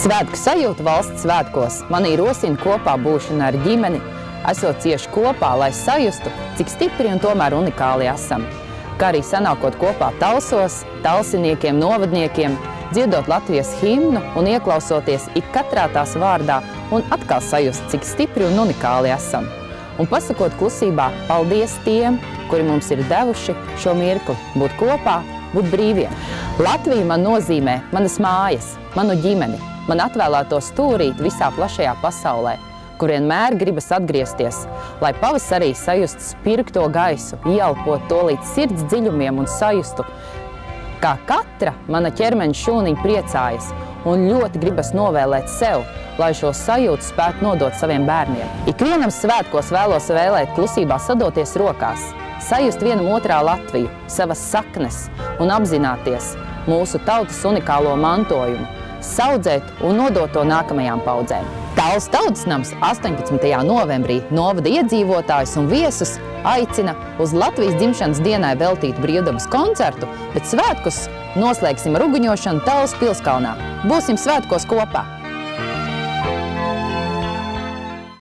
Svētku sajūta valsts svētkos mani rosina kopā būšana ar ģimeni, esot cieši kopā, lai sajustu, cik stipri un tomēr unikāli esam. Kā arī sanākot kopā talsos, talsiniekiem, novadniekiem, dziedot Latvijas himnu un ieklausoties ik katrā tās vārdā un atkal sajust, cik stipri un unikāli esam. Un pasakot klusībā paldies tiem, kuri mums ir devuši šo mirkli, būt kopā, būt brīviem. Latvija man nozīmē manas mājas, manu ģimeni, man atvēlēto stūrīt visā plašajā pasaulē, kur vienmēr gribas atgriezties, lai pavasarī sajustu spirgto gaisu, ieelpot to līdz sirds dziļumiem un sajustu, kā katra mana ķermeņa šūniņa priecājas un ļoti gribas novēlēt sev, lai šo sajūtu spētu nodot saviem bērniem. Ikvienam svētkos vēlos vēlēt klusībā sadoties rokās, sajust vienam otrā Latviju, savas saknes un apzināties mūsu tautas unikālo mantojumu, saudzēt un nodot to nākamajām paudzēm. Talsu tautsnams 18. novembrī novada iedzīvotājus un viesus aicina uz Latvijas dzimšanas dienai veltītu brīvdabas koncertu, bet svētkus noslēgsim ar uguņošanu Talsu pilskalnā. Būsim svētkos kopā!